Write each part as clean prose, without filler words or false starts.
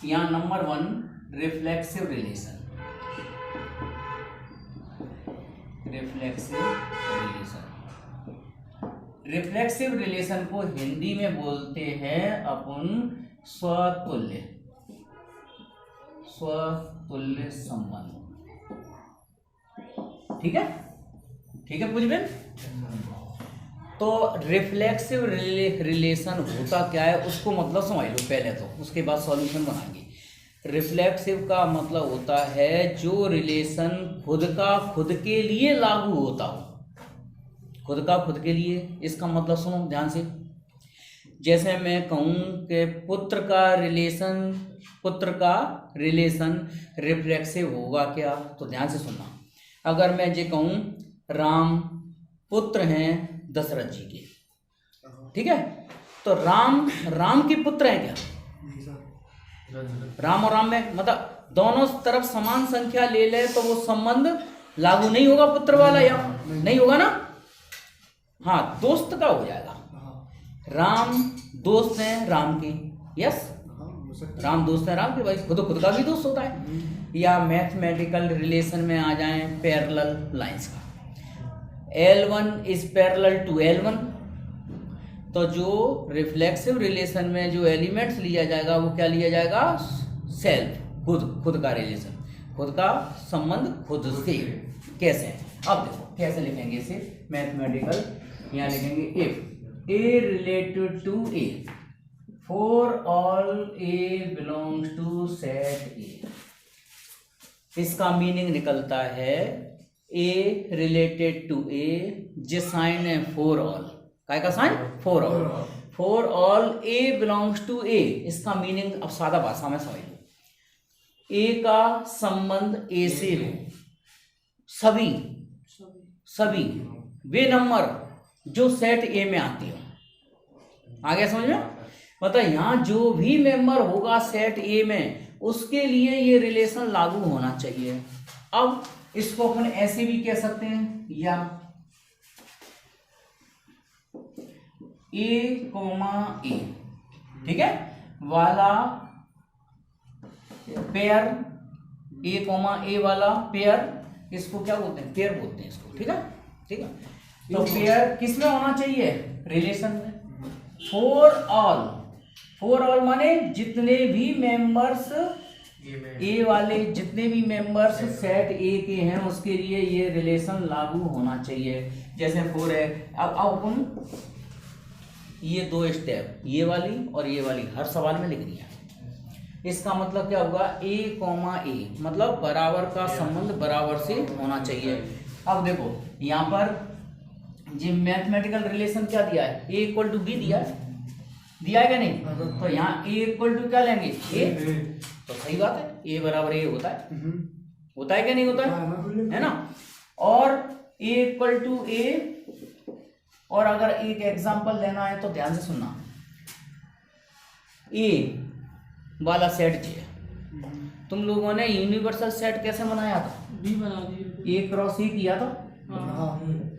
यहाँ number 1 reflexive relation. Reflexive relation को हिंदी में बोलते हैं अपन स्वतुल्य संबंध। ठीक है पूछबेन। तो रिफ्लेक्सिव रिलेशन होता क्या है उसको मतलब समझ लो पहले, तो उसके बाद सॉल्यूशन बनाएंगे। रिफ्लेक्सिव का मतलब होता है जो रिलेशन खुद के लिए लागू होता हो, खुद के लिए। इसका मतलब सुनो ध्यान से। जैसे मैं कहूँ कि पुत्र का रिलेशन रिफ्लेक्सिव होगा क्या, तो ध्यान से सुनना। अगर मैं ये कहूँ राम पुत्र हैं दशरथ जी के, ठीक है, तो राम के पुत्र हैं क्या? राम और राम में मतलब दोनों तरफ समान संख्या ले ले तो वो संबंध लागू नहीं होगा पुत्र वाला, या नहीं होगा ना? हाँ, दोस्त का हो जाएगा। राम दोस्त हैं राम के, यस, राम दोस्त हैं राम के, भाई खुद का भी दोस्त होता है। या मैथमेटिकल रिलेशन में आ जाएं पैरेलल लाइंस का, L1 is parallel to L1, तो जो रिफ्लेक्सिव रिलेशन में जो एलिमेंट्स लिया जाएगा वो क्या लिया जाएगा? सेल्फ, खुद का रिलेशन, खुद का संबंध खुद से। कैसे? अब देखो कैसे लिखेंगे इसे मैथमेटिकल। यहाँ लिखेंगे if A related to A for all A belongs to set A। इसका मीनिंग निकलता है A related to A, जिस साइन है for all, काय का sign? for all A belongs to A। इसका मीनिंग अब सादा भाषा में समझ लो, A का संबंध A से हो, सभी वे नंबर जो सेट ए में आती हो। आ गया समझ में? मतलब यहाँ जो भी मेंबर होगा सेट ए में उसके लिए ये रिलेशन लागू होना चाहिए। अब इसको अपन ऐसे भी कह सकते हैं, या ए कोमा ए, ठीक है, वाला पेयर, ए कोमा ए वाला पेयर, इसको क्या बोलते हैं? पेयर बोलते हैं इसको, ठीक है। तो पेयर किस में होना चाहिए? रिलेशन में। फॉर ऑल माने जितने भी मेंबर्स ए वाले, जितने भी मेंबर्स सेट ए के हैं उसके लिए ये रिलेशन लागू होना चाहिए। जैसे फॉर है, अब अपन ये दो स्टेप, ये वाली और ये वाली हर सवाल में लिखनी है। इसका मतलब क्या होगा? ए कॉमा ए, मतलब बराबर का संबंध बराबर से होना चाहिए। अब देखो यहाँ पर जी मैथमेटिकल रिलेशन क्या दिया है? ए इक्वल टू बी दिया है क्या नहीं? तो यहाँ ए इक्वल टू क्या लेंगे? ए, तो सही बात है, ए बराबर ए होता है क्या नहीं होता है ना? और ए इक्वल टू ए, और अगर एक एग्जांपल लेना है तो ध्यान से सुनना। ए वाला सेट जी है, तुम लोगों ने यूनिवर्सल सेट कैसे बनाया था? बी बना दिए, ए क्रॉस ए किया था।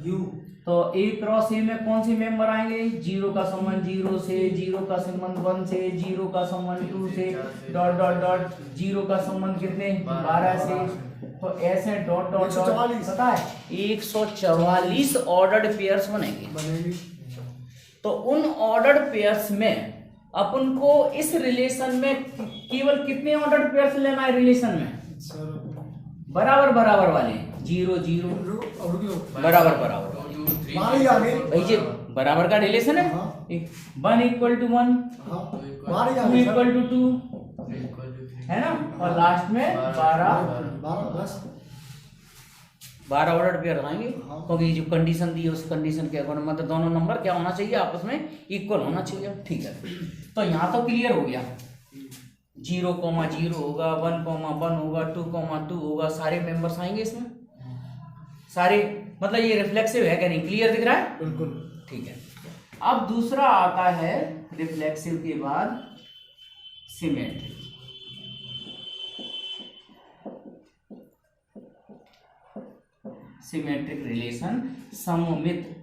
यू, तो ए क्रॉस ए में कौन से मेंबर आएंगे? 0 का संबंध 0 से, 0 का संबंध 1 से, 0 का संबंध 2 से, डॉट डॉट डॉट, 0 का संबंध कितने? 12 से। तो ऐसे डॉट डॉट डॉट, पता है 144 ऑर्डर्ड पेयर्स बनेंगे। तो उन ऑर्डर्ड पेयर्स में अपन को इस रिलेशन में केवल कितने ऑर्डर्ड पेयर्स लेना है? रिलेशन में बराबर वाले, 0 0 बराबर भाई, ये बराबर का रिलेशन है। 1 इक्वल टू 1, 2 इक्वल टू 2, है ना? और लास्ट में 12 ऑर्डर पेयर आएंगे, क्योंकि जो कंडीशन दी है उस कंडीशन के अकॉर्डिंग मतलब दोनों नंबर क्या होना चाहिए? आपस में इक्वल होना चाहिए। ठीक है, तो यहाँ तो क्लियर हो गया। 0,0 होगा, 1,1 होगा, 2,2 होगा, सारे मेंबर्स आएंगे इसमें, सारे, मतलब ये रिफ्लेक्सिव है क्या नहीं? क्लियर दिख रहा है? बिल्कुल ठीक है। अब दूसरा आता है रिफ्लेक्सिव के बाद सिमेट्रिक। सिमेट्रिक रिलेशन, सममित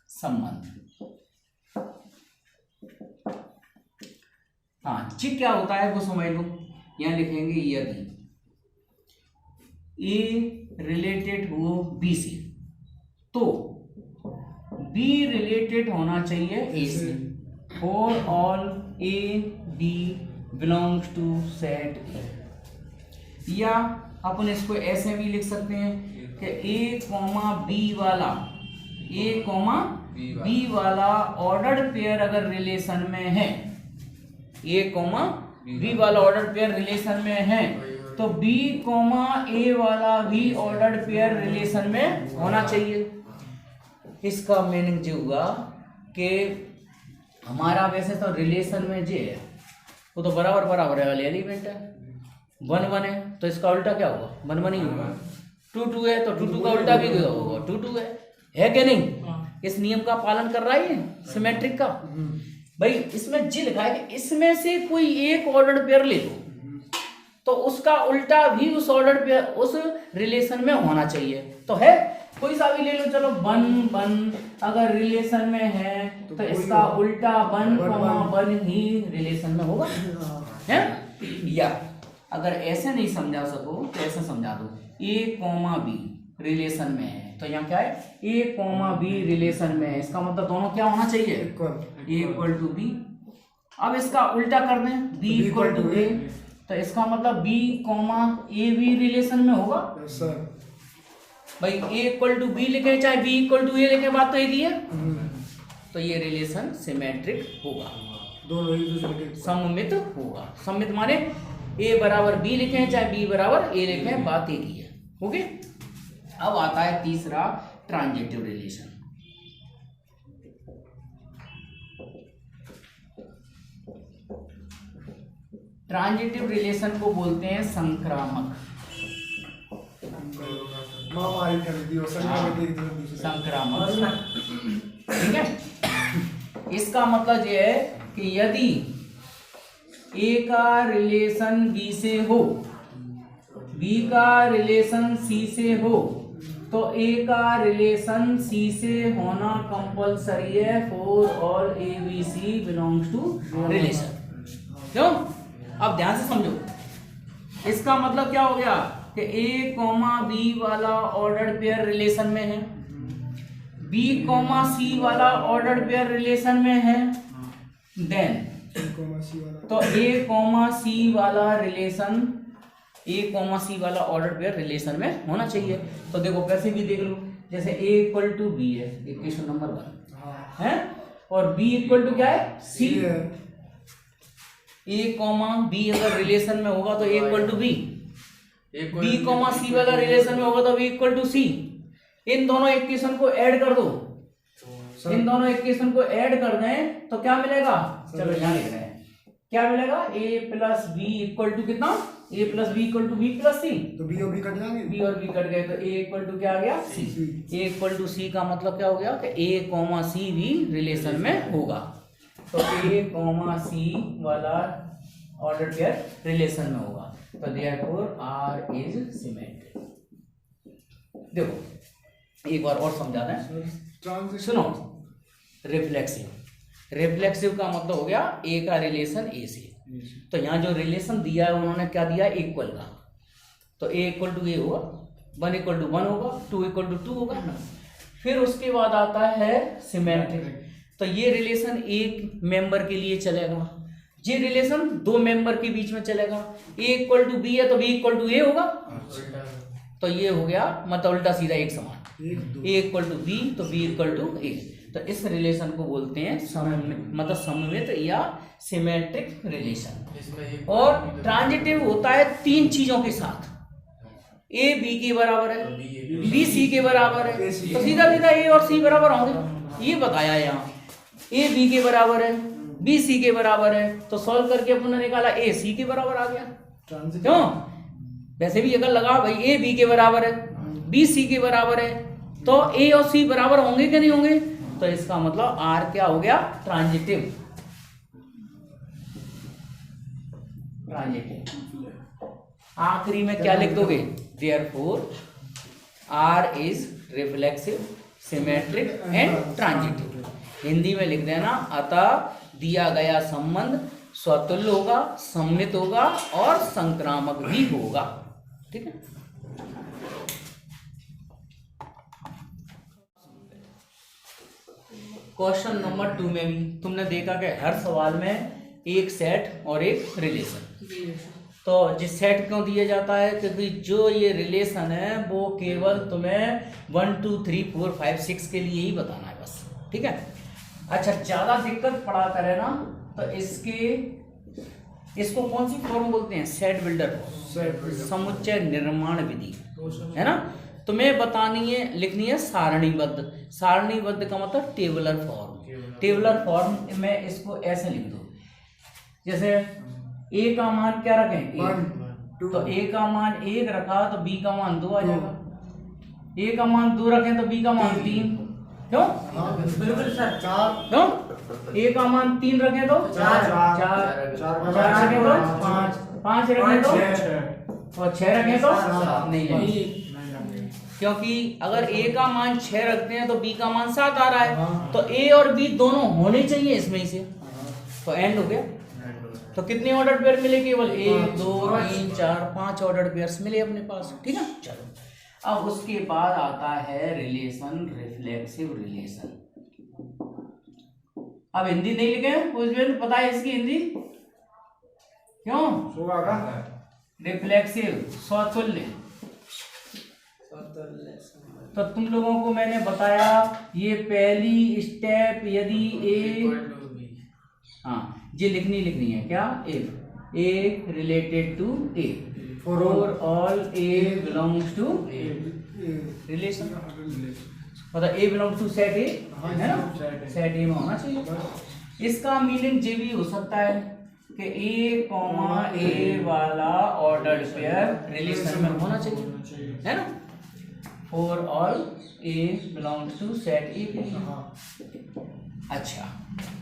संबंध। हाँ ची क्या होता है वो समझ लो। यहाँ लिखेंगे यदि ए रिलेटेड हो बी से तो बी रिलेटेड होना चाहिए ए से। For all A B belongs to set A. या अपन इसको ऐसे भी लिख सकते हैं कि ए कॉमा बी वाला बी वाला ऑर्डर्ड पेयर अगर रिलेशन में है, ए कॉमा बी वाला ऑर्डर्ड पेयर रिलेशन में है तो बी कॉमा ए वाला भी ऑर्डर्ड पेयर रिलेशन में होना चाहिए। इसका मीनिंग जो हुआ कि हमारा वैसे तो रिलेशन में जो है वो तो बराबर बराबर है वाले एलिमेंट है, 1 1 है तो इसका उल्टा क्या होगा 1 1 ही होगा। 2 2 है तो 2 2 का उल्टा भी होगा 2 2 है कि नहीं। इस नियम का पालन कर रहा है सिमेट्रिक का। भाई इसमें जी लिखा है कि इसमें से कोई एक ऑर्डर्ड पेयर ले लो तो उसका उल्टा भी उस ऑर्डर पे उस रिलेशन में होना चाहिए। तो है कोई सा भी ले लो, चलो 1 1 अगर रिलेशन में है तो इसका उल्टा 1 1 ही रिलेशन में होगा है। या अगर ऐसे नहीं समझा सको तो ऐसे समझा दो ए कॉमा बी रिलेशन में है तो यहाँ क्या है ए कॉमा बी रिलेशन में है, इसका मतलब दोनों क्या होना चाहिए ए इक्वल टू बी। अब इसका उल्टा कर दें बी इक्वल टू ए तो इसका मतलब B comma A B relation में होगा। भाई ए इक्वल टू बी लिखे चाहे बी इक्वल टू ए लिखे बात तो एक ही है। तो ये रिलेशन सिमेट्रिक होगा, दोनों एक दूसरे के सममित होगा। सममित माने ए बराबर बी लिखे चाहे बी बराबर ए लिखे बात एक ही है। ओके अब आता है तीसरा ट्रांजिटिव रिलेशन। ट्रांजिटिव रिलेशन को बोलते हैं संक्रामक। संक्रामक ठीक है। इसका मतलब यह है कि यदि ए का रिलेशन बी से हो, बी का रिलेशन सी से हो तो ए का रिलेशन सी से होना कंपलसरी है for all A B C belongs to relation. क्यों? अब ध्यान से समझो। इसका मतलब क्या हो गया कि ए कॉमा बी वाला ऑर्डर्ड पेयर रिलेशन में है, बी कॉमा सी वाला ऑर्डर्ड पेयर रिलेशन में है, देन तो ए कॉमा सी वाला रिलेशन ए कॉमा सी वाला ऑर्डर्ड पेयर रिलेशन में होना चाहिए। तो देखो कैसे भी देख लो, जैसे ए इक्वल टू बी है इक्वेशन नंबर 1 है और बी इक्वल टू क्या है सी है। ए कॉमा बी अगर रिलेशन में होगा तो A equal to B, B comma C वाला रिलेशन में होगा तो बी इक्वल टू सी। इन दोनों इक्वेशन को ऐड कर दो, इन दोनों इक्वेशन को ऐड कर दें तो क्या मिलेगा, चलो यहाँ लिख रहे हैं क्या मिलेगा A plus B equal to कितना, A plus B equal to B plus C. तो बी और बी कट जाएंगे, बी और बी कट गए तो ए इक्वल टू क्या आ गया सी। ए इक्वल टू सी का मतलब क्या हो गया कि ए कॉमा सी भी रिलेशन में होगा। तो ए कॉमा सी वाला ऑर्डर पेयर रिलेशन में होगा तो देयरफॉर आर इज सिमेट्रिक। देखो एक बार और समझाते हैं, सुनो। रिफ्लेक्सिव का मतलब हो गया ए का रिलेशन ए से। तो यहाँ जो रिलेशन दिया है उन्होंने क्या दिया इक्वल का, तो ए इक्वल टू ए होगा, 1 इक्वल टू 1 होगा, 2 इक्वल टू 2 होगा। फिर उसके बाद आता है सिमेट्रिक। तो ये रिलेशन एक मेंबर के लिए चलेगा, ये रिलेशन 2 मेंबर के बीच में चलेगा। ए इक्वल टू बी है तो बी इक्वल टू ए होगा। तो ये हो गया मतलब उल्टा सीधा एक समान, ए इक्वल टू बी तो बी इक्वल टू ए। तो इस रिलेशन को बोलते हैं मतलब सममित या सिमेट्रिक रिलेशन। और ट्रांजिटिव होता है 3 चीजों के साथ, ए बी के बराबर है, बी सी के बराबर है, तो सीधा सीधा ए और सी बराबर होंगे। ये बताया यहाँ ए बी के बराबर है, बी सी के बराबर है, तो सॉल्व करके अपने निकाला ए सी के बराबर आ गया। क्यों? वैसे भी अगर लगा भाई ए बी के बराबर है, बी सी के बराबर है, तो ए और सी बराबर होंगे कि नहीं होंगे, तो इसका मतलब आर क्या हो गया ट्रांजिटिव। आखिरी में क्या लिख दोगे, therefore R is reflexive symmetric and transitive. Hindi में लिख देना अतः दिया गया संबंध स्वतुल्य होगा, सममित होगा और संक्रामक भी होगा। ठीक है। क्वेश्चन नंबर 2 में भी तुमने देखा कि हर सवाल में एक सेट और एक रिलेशन। तो जिस सेट क्यों दिया जाता है, क्योंकि जो ये रिलेशन है वो केवल तुम्हें 1 2 3 4 5 6 के लिए ही बताना है बस। ठीक है। अच्छा, ज्यादा दिक्कत पड़ा करे ना तो इसको कौन सी फॉर्म बोलते हैं? सेट बिल्डर, समुच्चय निर्माण विधि, है ना। तुम्हें बतानी है, लिखनी है सारणीबद्ध। सारणीबद्ध का मतलब टेबुलर फॉर्म। टेबुलर फॉर्म में इसको ऐसे लिख दो, जैसे ए का मान क्या रखें? 1 तो ए का मान 1 रखा तो बी का मान 2 आ जाएगा। ए का मान 2 रखें तो बी का मान 3। क्यों? बिल्कुल सर। 4 क्यों? ए का मान 3 रखें तो 4 रखें तो 5 रखें तो 6 और 6 रखें तो नहीं। क्योंकि अगर ए का मान 6 रखते हैं तो बी का मान 7 आ रहा है, तो ए और बी दोनों होने चाहिए इसमें से। तो एंड हो गया। तो कितने ऑर्डर पेयर मिले? केवल 1 2 3 4 5 ऑर्डर पेयर्स मिले अपने पास। ठीक है। चलो, अब उसके बाद आता है रिलेशन, रिफ्लेक्सिव रिलेशन। अब हिंदी नहीं लिखे कुछ भी पता है इसकी हिंदी? क्यों? रिफ्लेक्सिव, स्वतुल्य। तो तुम लोगों को मैंने बताया ये पहली स्टेप, यदि ए, हाँ ये लिखनी है क्या? If A related to A, for all A belongs to relation, मतलब A belongs to set A, है ना। सेट ए में होना चाहिए। इसका मीनिंग ये भी हो सकता है कि ए कॉमा ए वाला ऑर्डर्ड पेयर रिलेशन में होना चाहिए, है ना। For all A belongs to set A के लिए। अच्छा,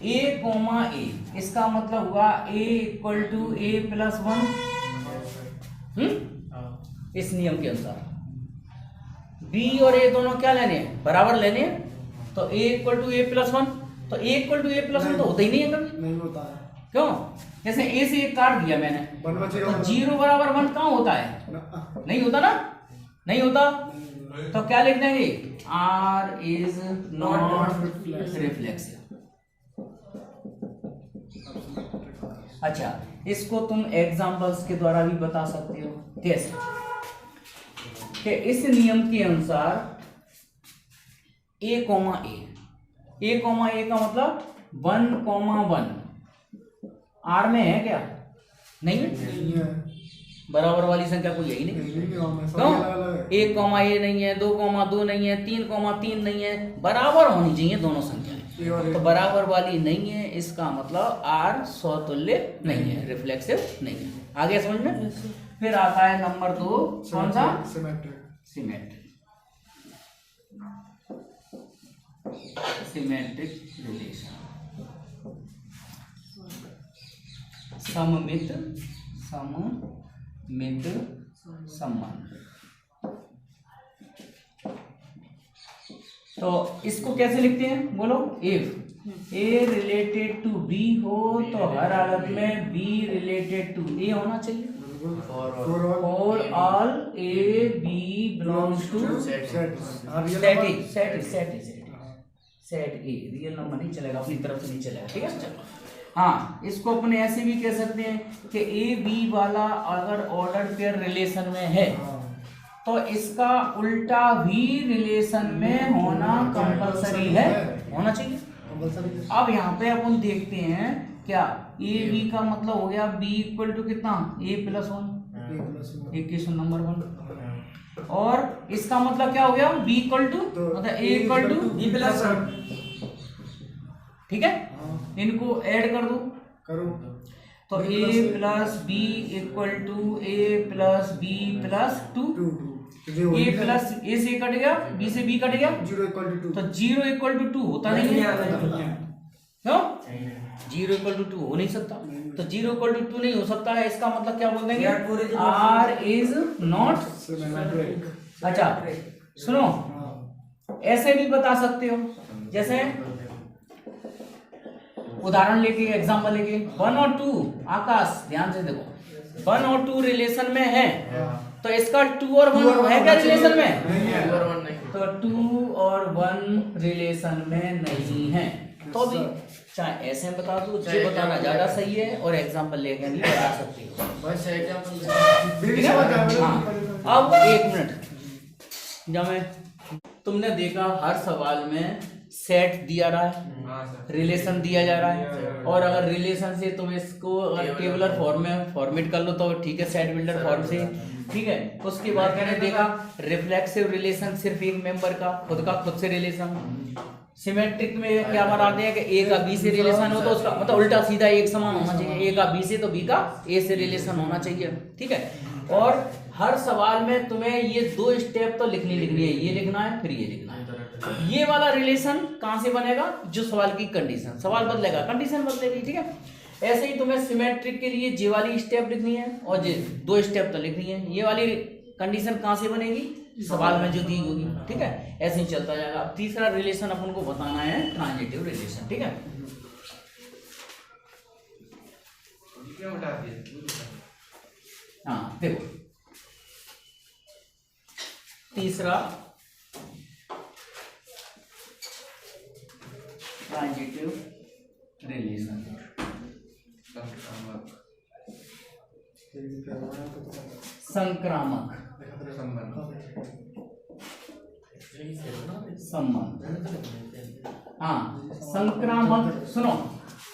ए कॉमा ए, इसका मतलब हुआ A equal to A plus 1। इस नियम के अनुसार बी और ए दोनों क्या लेने हैं? बराबर लेने हैं। तो A equal to A plus 1, तो A equal to A plus 1 तो होता ही नहीं है कभी। नहीं होता है। क्यों? जैसे ए से एक काट दिया मैंने, तो 0 बराबर 1 कहाँ होता है? नहीं होता ना, नहीं होता। तो क्या लिख देंगे? R is not reflexive. अच्छा, इसको तुम एग्जांपल्स के द्वारा भी बता सकते हो। कैसे? कि इस नियम के अनुसार ए कॉमा ए का मतलब 1,1 आर में है क्या? नहीं है। बराबर वाली संख्या कोई यही नहीं। क्यों? 1 कॉमा ए नहीं है, 2 कॉमा 2 नहीं है, 3 कॉमा 3 नहीं है। बराबर होनी चाहिए दोनों संख्याएं। तो बराबर वाली नहीं है, इसका मतलब आर स्वतुल्य नहीं है, रिफ्लेक्सिव नहीं है। आगे समझ में? फिर आता है नंबर 2, कौन सा? सिमेट्रिक। सिमेट्रिक रिलेशन, सममित संबंध। तो इसको कैसे लिखते हैं बोलो? If A related to B हो तो हर हालत में बी रिलेटेड टू ए होना चाहिए। For all A B belongs to set A. Real number नहीं चलेगा, अपनी तरफ से नहीं चलेगा। ठीक है। चलो, हाँ, इसको अपने ऐसे भी कह सकते हैं कि ए बी वाला अगर ऑर्डर पेयर रिलेशन में है तो इसका उल्टा भी रिलेशन में होना कंपलसरी है, होना चाहिए। अब यहाँ पे अपन देखते हैं क्या ए बी का मतलब हो गया बी इक्वल टू कितना? A plus 1, equation number 1। और इसका मतलब क्या हो गया? बी इक्वल टू मतलब A equal to B plus 1। ठीक है। इनको ऐड कर दो, करो। तो A plus B equal to A plus B plus 2। A plus A से कट गया, बी से बी कट गया, 0 इक्वल टू 2। तो 0 इक्वल टू 2 होता नहीं है। क्यों? 0 इक्वल टू 2 हो नहीं सकता। तो 0 इक्वल टू 2 नहीं हो सकता है, इसका मतलब क्या बोल देंगे? R is not symmetric. अच्छा सुनो, ऐसे भी बता सकते हो, जैसे उदाहरण लेके एग्जाम्पल लेके 1 और 2 आकाश ध्यान से देखो 1 और 2 रिलेशन में है तो इसका 2 और 1 है क्या रिलेशन में? नहीं है। तो 2 और 1 रिलेशन में नहीं है तो भी चाहे ऐसे बता दो जो बताना ज्यादा सही है और एग्जाम्पल लेके भी बता सकती हो। बस एग्जांपल बिल्कुल समझ आ रहा है। हाँ, अब 1 मिनट जब मैं तुमने देखा हर सवाल में सेट दिया रहा है रिलेशन दिया जा रहा है और अगर रिलेशन से तुम इसको अगर टेबुलर फॉर्म में फॉर्मेट कर लो तो ठीक है सेट बिल्डर फॉर्म से ठीक है। उसके बाद मैंने देखा रिफ्लेक्सिव रिलेशन सिर्फ एक मेंबर का खुद से रिलेशन। सिमेट्रिक में क्या बनाते हैं कि ए का बी से रिलेशन हो तो उसका मतलब उल्टा सीधा एक समान होना चाहिए, ए का बी से तो बी का ए से रिलेशन होना चाहिए ठीक है। और हर सवाल में तुम्हें ये 2 स्टेप तो लिखनी है, ये लिखना है फिर ये लिखना है। ये वाला रिलेशन कहां से बनेगा? जो सवाल की कंडीशन, सवाल बदलेगा कंडीशन बदलेगी ठीक है। ऐसे ही तुम्हें सिमेट्रिक के लिए ये वाली स्टेप लिखनी है और ये 2 स्टेप तो लिखनी है। ये वाली कंडीशन कहां से बनेगी? सवाल में जो दी होगी ठीक है। ऐसे ही चलता जाएगा। अब तीसरा रिलेशन अपन को बताना है ट्रांजिटिव रिलेशन ठीक है। हाँ देखो तीसरा ट्रांजिटिव रिलेशन संक्रामक संबंध। हाँ संक्रामक सुनो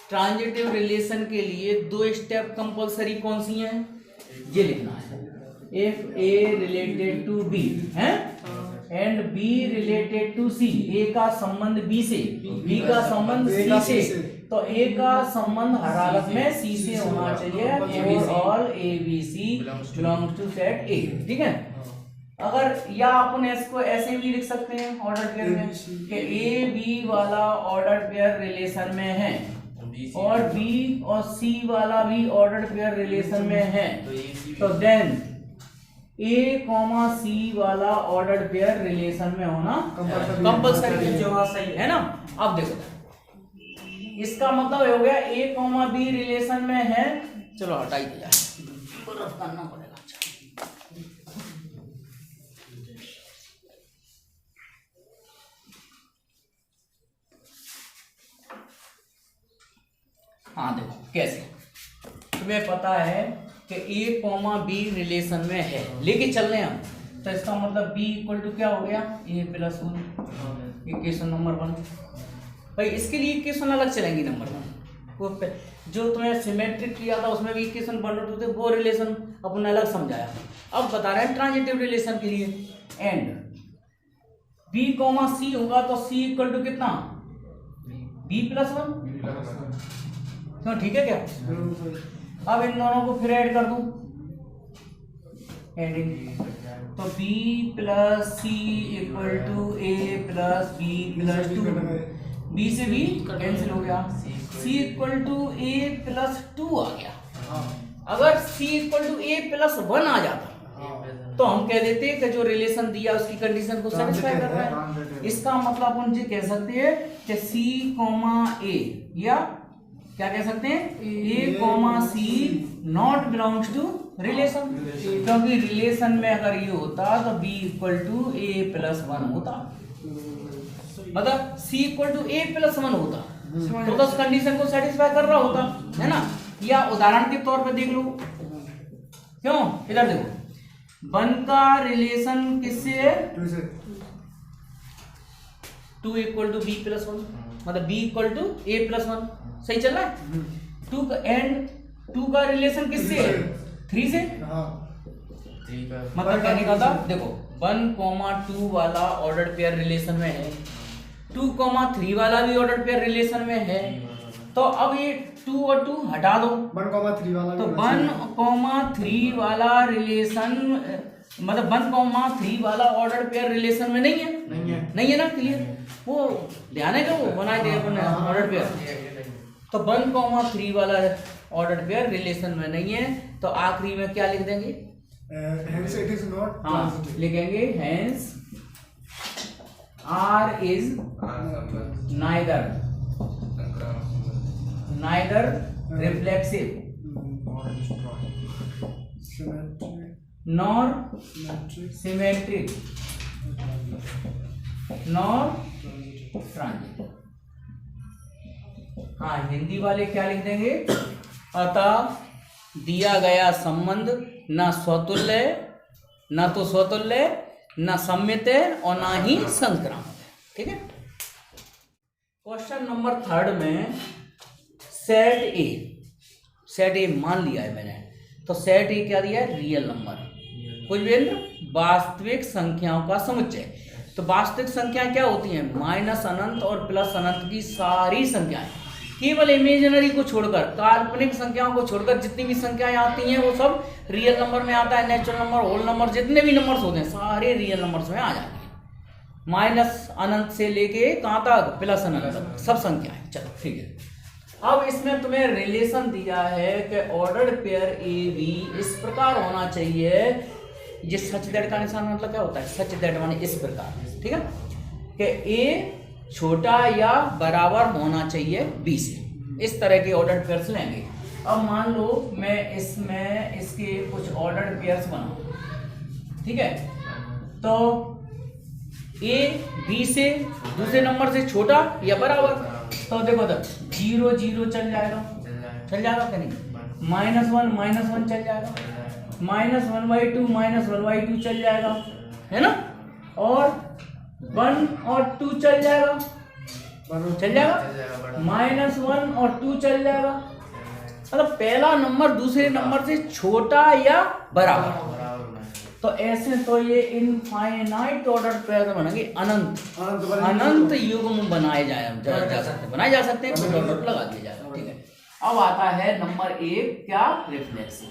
ट्रांजिटिव रिलेशन के लिए 2 स्टेप कंपलसरी कौन सी हैं? ये लिखना है if A related to B है and B related to C, A का संबंध बी से, बी का संबंध सी से, तो ए का संबंध हर हालत में सी से होना चाहिए और all A B C belongs to set A ठीक है। अगर या अपन इसको ऐसे भी लिख सकते हैं ऑर्डर पेयर में कि ए बी वाला ऑर्डर पेयर रिलेशन में है और बी और सी वाला भी ऑर्डर पेयर रिलेशन में है तो देन ए कॉमा सी वाला ऑर्डर पेयर रिलेशन में होना कंपलसरी है जो सही है ना। अब देखो इसका मतलब हो गया ए कॉमा बी रिलेशन में है, चलो हटाई दिया करना पड़ेगा। हाँ देखो कैसे तुम्हें पता है कि ए कॉमा बी रिलेशन में है लेके चल रहे हैं हम तो इसका मतलब बी इक्वल टू क्या हो गया ए प्लस 1 इक्वेशन नंबर 1। भाई इसके लिए इक्वेशन अलग चलेंगी नंबर 1 वो जो तुम्हें सिमेट्रिक किया था उसमें भी इक्वेशन 1 और 2 थे वो रिलेशन अपन अलग समझाया। अब बता रहे हैं ट्रांजिटिव रिलेशन के लिए एंड बी कॉमा सी होगा तो सी इक्वल टू कितना बी प्लस 1 क्यों ठीक है क्या? अब इन दोनों को फिर ऐड कर दूं एडिंग तो b plus C equal to A plus B plus 2 b से b कैंसिल हो गया c equal to A plus 2 आ गया। अगर c equal to A plus 1 आ जाता तो हम कह देते कि जो रिलेशन दिया उसकी कंडीशन को सेटिस्फाई कर रहा है। इसका मतलब अपन ये कह सकते हैं कि c कॉमा ए या क्या कह सकते हैं A comma C not belongs to relation क्योंकि रिलेशन में अगर ये होता तो b equal to A plus 1 होता मतलब c equal to A plus 1 होता तो उस कंडीशन को सेटिस्फाई कर रहा होता है ना। या उदाहरण के तौर पे देख लो क्यों इधर देखो 1 का रिलेशन किससे है 2 इक्वल टू बी प्लस 1 मतलब b equal to A plus 1 सही चल रहा है। 2 का एंड 2 का रिलेशन किससे है 3 से मतलब कहने का था देखो 1,2 वाला ऑर्डर पेयर रिलेशन में है 2,3 वाला भी ऑर्डर पेयर रिलेशन में है तो अब ये 2 और 2 हटा दो 1,3 वाला तो 1,3 वाला रिलेशन मतलब 1,3 वाला ऑर्डर पेयर रिलेशन में नहीं है ना क्लियर वो ध्यान है क्या वो बनाए थे अपन ऑर्डर पेयर तो 1,3 वाला ऑर्डर पेयर रिलेशन में नहीं है तो आखिरी में क्या लिख देंगे hence it is not हाँ लिखेंगे hence R is neither neither reflexive nor symmetric nor transitive. हाँ, हिंदी वाले क्या लिख देंगे? अतः दिया गया संबंध ना स्वतुल्य है, ना तो स्वतुल्य है, ना सम्मित है और ना ही संक्रामक है। ठीक है। क्वेश्चन नंबर 3 में सेट ए मान लिया है मैंने, तो सेट ए क्या दिया है? Real number. कुलवेंद्र, वास्तविक संख्याओं का समुच्चय। तो वास्तविक संख्याएं क्या होती हैं? माइनस अनंत और प्लस अनंत की सारी संख्याएं, केवल इमेजिनरी को छोड़कर, काल्पनिक संख्याओं को छोड़कर जितनी भी संख्याएं आती हैं वो सब रियल नंबर में आता है। नेचुरल नंबर, होल नंबर, जितने भी नंबर्स होते हैं सारे रियल नंबर्स में आ जाते हैं। माइनस अनंत से लेके कहाँ तक? प्लस अनंत तक सब संख्याएं। चलो ठीक है। अब इसमें तुम्हें रिलेशन दिया है कि ऑर्डर्ड पेयर ए बी इस प्रकार होना चाहिए। ये सच दैट का निशान मतलब क्या होता है? सच दैट माने इस प्रकार। ठीक है, कि ए छोटा या बराबर होना चाहिए बी से। इस तरह के ऑर्डर्ड पेयर्स लेंगे। अब मान लो मैं इसमें इसके कुछ ऑर्डर्ड पेयर्स बनाऊं। ठीक है, तो ए बी से दूसरे नंबर से छोटा या बराबर, तो देखो तो 0 0 चल जाएगा क्या नहीं? -1 चल जाएगा, -1/2 -1/2 चल जाएगा, है ना? और 1 और 2 चल जाएगा, -1 और 2 चल जाएगा। मतलब पहला नंबर दूसरे नंबर से छोटा या बराबर। तो ऐसे तो ये इनफाइनाइट ऑर्डर पेयर बनेंगे, अनंत युग्म बनाए जा सकते हैं। कोई डॉट लगा दिया जाएगा। ठीक है। अब आता है नंबर 1 क्या? रिफ्लेक्सिव।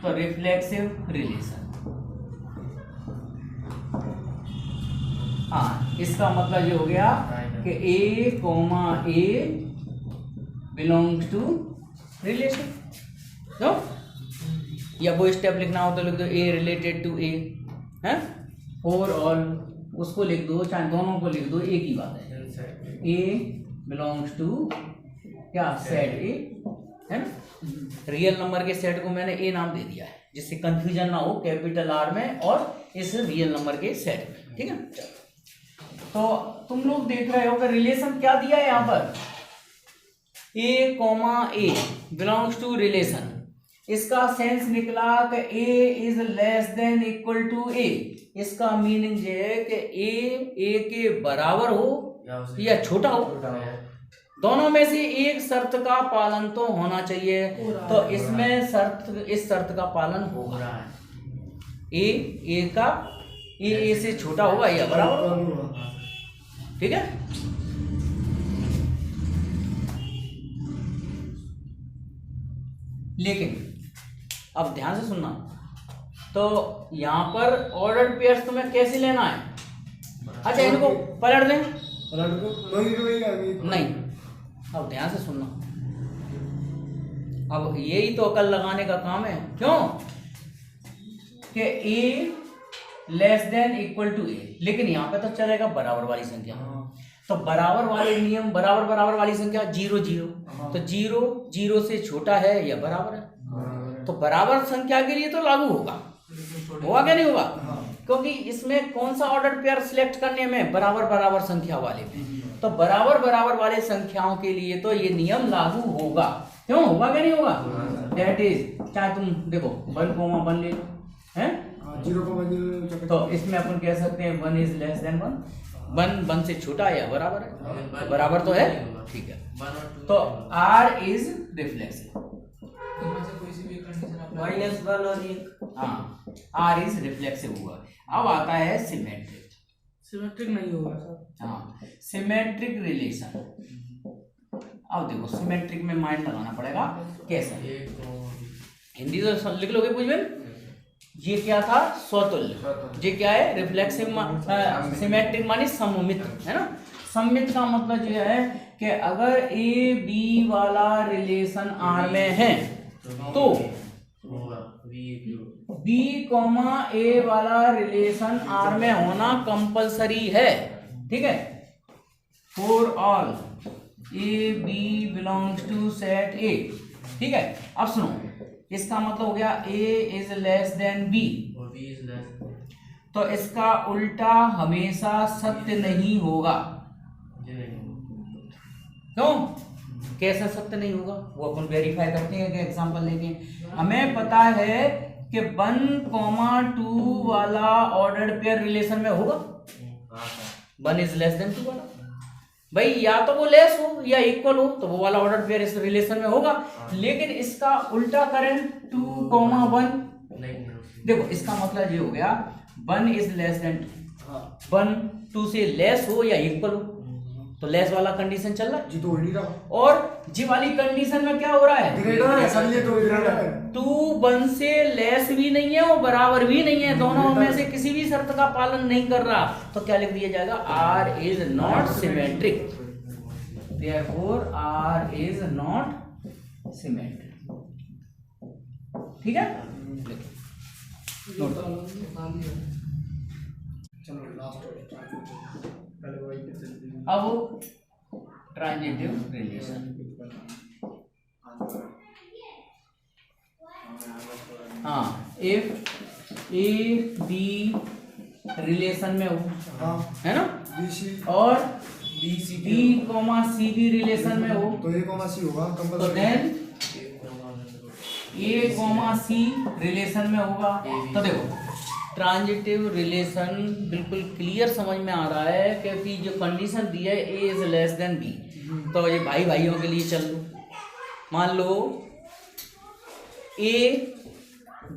तो रिफ्लेक्सिव रिलेशन, हाँ, इसका मतलब ये हो गया कि ए बिलोंग्स टू रिलेशन। तो या वो स्टेप लिखना हो तो लिख दो ए रिलेटेड टू ए, है फॉर ऑल, उसको लिख दो, चाहे दोनों को लिख दो, एक ही बात है। ए बिलोंग्स टू क्या? सेट ए, है ना? रियल नंबर के सेट को मैंने ए नाम दे दिया है जिससे कंफ्यूजन ना हो कैपिटल आर में और इस रियल नंबर के सेट में। ठीक है, तो तुम लोग देख रहे हो कि रिलेशन क्या दिया है यहाँ पर? A belongs to relation. इसका सेंस निकला कि A is less than equal to A. इसका मीनिंग ये है कि ए के बराबर हो या छोटा हो, दोनों में से एक शर्त का पालन तो होना चाहिए। तो इसमें इस शर्त का पालन होगा। ए से छोटा होगा या बराबर होगा। ठीक है, लेकिन अब ध्यान से सुनना। तो यहां पर ऑर्डर्ड पेयर्स तुम्हें कैसे लेना है? अच्छा, इनको पलट दें? नहीं, अब ध्यान से सुनना। अब यही तो अकल लगाने का काम है। क्यों? कि ए लेस देन इक्वल टू ए, लेकिन यहां पे तो चलेगा बराबर वाली संख्या। तो बराबर वाले नियम, बराबर वाली संख्या 0 0, तो 0 0 से छोटा है या बराबर है, तो बराबर संख्या के लिए तो लागू होगा क्या नहीं होगा? क्योंकि इसमें कौन सा ऑर्डर पेयर सिलेक्ट करने में? बराबर संख्या वाले में। तो बराबर वाले संख्याओं के लिए तो ये नियम लागू होगा। क्यों होगा क्या नहीं होगा? दैट इज, चाहे तुम देखो 1,1 ले लो, है 0,0, तो इसमें अपन कह सकते हैं 1 इज लेस देन 1, 1 से छोटा या बराबर है? तो बराबर तो है। ठीक है, तो R इज रिफ्लेक्सिव। -1 और 1, हाँ, R इज रिफ्लेक्सिव हुआ। अब आता है सिमेट्रिक नहीं होगा सर। हाँ, सिमेट्रिक रिलेशन। अब देखो सिमेट्रिक में माइंड लगाना पड़ेगा। कैसे? हिंदी तो लिख लोगे कुछ भी। ये क्या था? स्वतुल्य। ये क्या है? रिफ्लेक्सिव। सिमेट्रिक मानी सममित, है ना? सममित का मतलब ये है कि अगर ए बी वाला रिलेशन आर में है तो बी ए वाला रिलेशन आर में होना कंपलसरी है। ठीक है, for all A B belongs to set A, ठीक है। अब सुनो, इसका मतलब हो गया A is less than B, और बी इज लेस, तो इसका उल्टा हमेशा सत्य नहीं होगा। क्यों? कैसे सत्य नहीं होगा? वो अपन वेरीफाई करते हैं कि एग्जांपल लेके हमें पता है कि 1,2 वाला ऑर्डर्ड पेयर रिलेशन में होगा। 1 इज लेस देन 2 वाला, भाई या तो वो लेस हो या इक्वल हो, तो वो वाला ऑर्डर पेयर इस रिलेशन में होगा। लेकिन इसका उल्टा करें 2,1, देखो इसका मतलब ये हो गया 1 इज लेस देन 2, 1 2 से लेस हो या इक्वल हो, तो लेस वाला कंडीशन चल रहा है जी, तो हो नहीं रहा, और जी वाली कंडीशन में क्या हो रहा है, ग्रेटर है, समझिए तो ग्रेटर है। 2 1 से लेस भी नहीं है और बराबर भी नहीं है, दोनों में से किसी भी शर्त का पालन नहीं कर रहा, तो क्या लिख दिया जाएगा, R is not symmetric, therefore R is not symmetric, ठीक है। चलो लास्ट पहले वही पे चलते हैं। अब ट्रांजिटिव रिलेशन, हाँ, इफ ए बी रिलेशन में हो, हाँ, है ना, BC और बी सी भी रिलेशन में हो, तो A, C होगा तो compulsory. Then A, C relation में होगा। तो देखो ट्रांजिटिव रिलेशन बिल्कुल क्लियर समझ में आ रहा है, क्योंकि जो कंडीशन दी है A is less than B, तो ये भाई भाइयों के लिए चल लो, मान लो A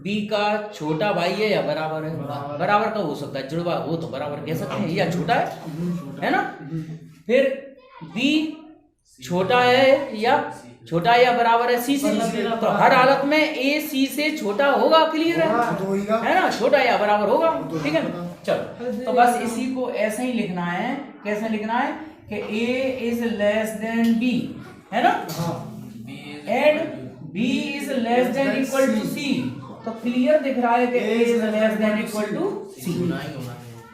B का छोटा भाई है या बराबर है, बराबर का हो सकता है, जुड़वा हो तो बराबर कह सकते हैं, या छोटा है ना, फिर B छोटा है या बराबर है C से, तो हर हालत में A C से छोटा होगा, क्लियर है ना, छोटा या बराबर होगा, ठीक है। चलो तो बस इसी को ऐसे ही लिखना है, कैसे लिखना है कि A is less than B, है ना, and B is less than equal to C, तो क्लियर दिख रहा है कि A is less than equal to C,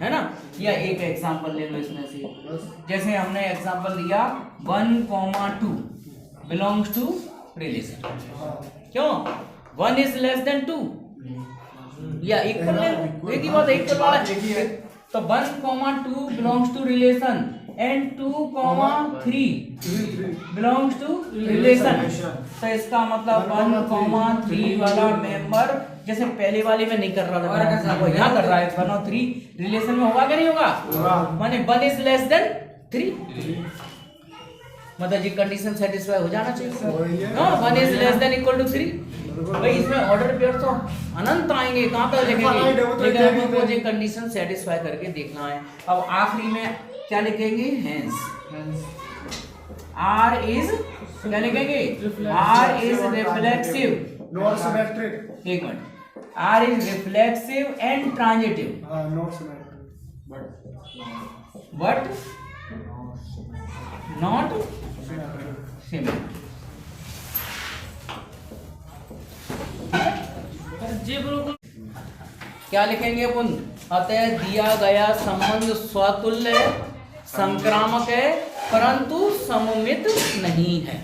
है ना। या एक एग्जांपल ले लो इसमें से, जैसे हमने एग्जांपल दिया 1,2 बिलोंग्स टू रिलेशन, क्यों 1 इज लेस देन 2 या इक्वल ले लो, एक ही बात, इक्वल वाला तो 1,2 belongs to relation and 2,3 belongs to relation, तो इसका मतलब 1,3 वाला मेंबर, जैसे पहले वाले में नहीं कर रहा था, वो यहाँ कर रहा है, 1 और 3 रिलेशन में होगा कि नहीं होगा, माने 1 इज लेस देन 3, मतलब ये कंडीशन सेटिस्फाई हो जाना चाहिए, हाँ 1 is less than equal to 3, भाई इसमें ऑर्डर पेयर तो अनंत आएंगे, कहाँ तक लिखेंगे, लेकिन हमको ये कंडीशन सेटिस्फाई करके देखना है। अब आखिरी में क्या लिखेंगे, हेंस आर इज, क्या लिखेंगे, R is reflexive, not symmetric, एक minute, R is reflexive and transitive, हाँ not symmetric, but not symmetric, क्या लिखेंगे अपन, अतः दिया गया संबंध स्वतुल्य संक्रामक है परंतु सममित नहीं है।